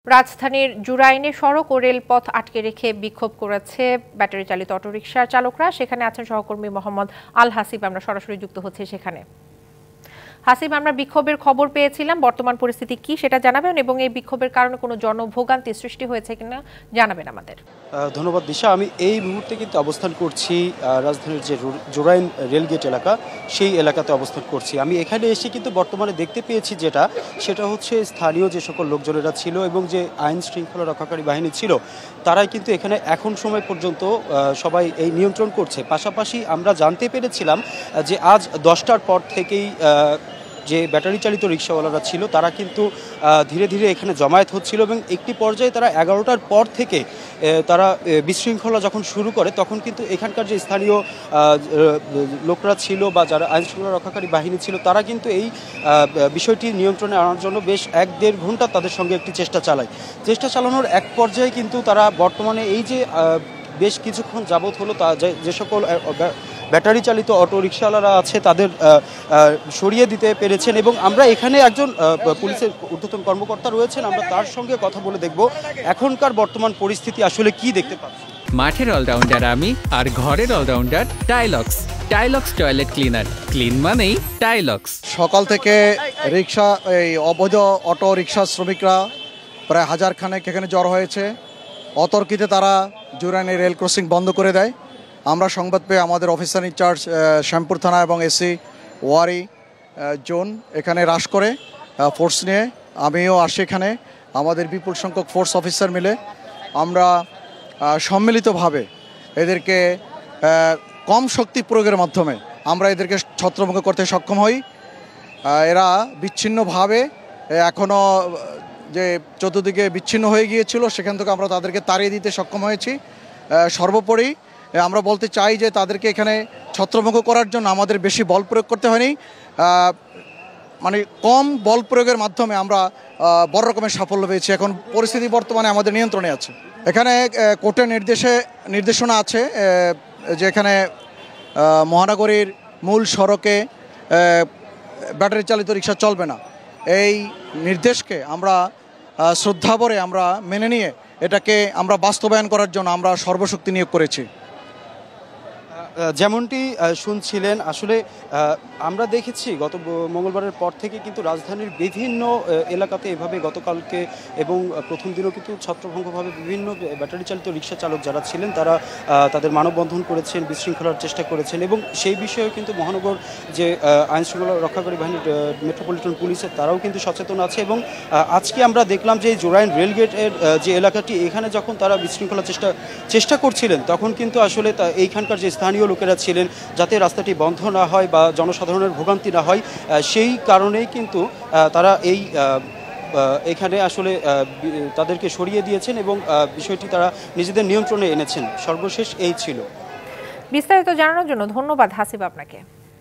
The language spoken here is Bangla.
রাজধানীর জুরাইনে সড়ক ও রেলপথ আটকে রেখে বিক্ষোভ করেছে ব্যাটারি চালিত অটোরিকশার চালকরা। সেখানে আছেন সহকর্মী মোহাম্মদ আল হাসিব। আমরা সরাসরি যুক্ত হচ্ছে সেখানে। হাসিব, আমরা বিক্ষোভের খবর পেয়েছিলাম, বর্তমান পরিস্থিতি কি সেটা জানাবেন এবং এই বিক্ষোভের কারণে কোনো জনভোগান্তি সৃষ্টি হয়েছে কিনা জানাবেন আমাদের। ধন্যবাদ দিশা। আমি এই মুহূর্তে কিন্তু অবস্থান করছি রাজধানীর যে জুরাইন রেলগেট এলাকা, সেই এলাকাতে অবস্থান করছি। আমি এখানে এসে কিন্তু বর্তমানে দেখতে পেয়েছি সেটা হচ্ছে স্থানীয় যে সকল লোকজনেরা ছিল এবং যে আইন শৃঙ্খলা রক্ষাকারী বাহিনী ছিল, তারাই কিন্তু এখানে এখন সময় পর্যন্ত সবাই এই নিয়ন্ত্রণ করছে। পাশাপাশি আমরা জানতে পেরেছিলাম যে আজ 10টার পর থেকেই যে ব্যাটারি চালিত রিক্সাওয়ালারা ছিল তারা কিন্তু ধীরে ধীরে এখানে জমায়েত হচ্ছিল এবং একটি পর্যায়ে তারা 11টার পর থেকে তারা বিশৃঙ্খলা যখন শুরু করে, তখন কিন্তু এখানকার যে স্থানীয় লোকরা ছিল বা যারা আইন শৃঙ্খলা রক্ষাকারী বাহিনী ছিল, তারা কিন্তু এই বিষয়টি নিয়ন্ত্রণে আনার জন্য বেশ 1-1.5 ঘন্টা তাদের সঙ্গে একটি চেষ্টা চালানোর এক পর্যায়ে কিন্তু তারা বর্তমানে এই যে বেশ কিছুক্ষণ যাবৎ হলো তা যে সকল ব্যাটারি চালিত অটো রিক্সাওয়ালারা আছে তাদের সরিয়ে দিতে পেরেছেন। এবং আমরা এখানে একজন পুলিশের ঊর্ধ্বতন কর্মকর্তা রয়েছেন, আমরা তার সঙ্গে কথা বলে দেখব এখনকার বর্তমান পরিস্থিতি আসলে কি দেখতে পাচ্ছি। মাঠের অলরাউন্ডার আমি, আর ঘরের allrounder Tylox. Tylox toilet cleaner, clean মানেই টাইলক্স। সকাল থেকে রিক্সা এই অবৈধ অটো রিক্সা শ্রমিকরা প্রায় 1000 খানেক এখানে জড়ো হয়েছে। অতর্কিতে তারা জুরাইনে রেল ক্রসিং বন্ধ করে দেয়। আমরা সংবাদ পেয়ে আমাদের অফিসার ইনচার্জ শ্যামপুর থানা এবং এসি ওয়ারি জোন এখানে রাশ করে ফোর্স নিয়ে আমিও আসি এখানে। আমাদের বিপুল সংখ্যক ফোর্স অফিসার মিলে আমরা সম্মিলিতভাবে এদেরকে কম শক্তি প্রয়োগের মাধ্যমে আমরা এদেরকে ছত্রভঙ্গ করতে সক্ষম হই। এরা বিচ্ছিন্নভাবে এখনও যে চতুর্দিকে বিচ্ছিন্ন হয়ে গিয়েছিল, সেখান থেকে আমরা তাদেরকে তাড়িয়ে দিতে সক্ষম হয়েছি। সর্বোপরি আমরা বলতে চাই যে তাদেরকে এখানে ছত্রভঙ্গ করার জন্য আমাদের বেশি বল প্রয়োগ করতে হয়নি, মানে কম বল প্রয়োগের মাধ্যমে আমরা বড় রকমের সাফল্য পেয়েছি। এখন পরিস্থিতি বর্তমানে আমাদের নিয়ন্ত্রণে আছে। এখানে কোর্টের নির্দেশনা আছে যে এখানে মহানগরীর মূল সড়কে ব্যাটারি চালিত রিক্সা চলবে না। এই নির্দেশকে আমরা শ্রদ্ধাভরে আমরা মেনে নিয়ে এটাকে আমরা বাস্তবায়ন করার জন্য আমরা সর্বশক্তি নিয়োগ করেছি। যেমনটি শুনছিলেন, আসলে আমরা দেখেছি গত মঙ্গলবারের পর থেকে কিন্তু রাজধানীর বিভিন্ন এলাকাতে এভাবে গতকালকে এবং প্রথম দিনও কিন্তু ছত্রভঙ্গভাবে বিভিন্ন ব্যাটারি চালিত রিক্সা চালক যারা ছিলেন তারা তাদের মানববন্ধন করেছেন, বিশৃঙ্খলার চেষ্টা করেছেন এবং সেই বিষয়েও কিন্তু মহানগর যে আইন শৃঙ্খলা রক্ষাকারী বাহিনীর মেট্রোপলিটন পুলিশের তারাও কিন্তু সচেতন আছে। এবং আজকে আমরা দেখলাম যে জুরাইন রেলগেটের যে এলাকাটি, এখানে যখন তারা বিশৃঙ্খলার চেষ্টা করছিলেন, তখন কিন্তু আসলে এইখানকার যে স্থানীয় লোকেরা ছিলেন, যাতে রাস্তাটি বন্ধ না হয় বা জনসাধারণের ভোগান্তি না হয়, সেই কারণেই কিন্তু তারা এখানে আসলে তাদেরকে সরিয়ে দিয়েছেন এবং বিষয়টি তারা নিজেদের নিয়ন্ত্রণে এনেছেন। সর্বশেষ এই ছিল। বিস্তারিত জানানোর জন্য ধন্যবাদ হাসিব আপনাকে।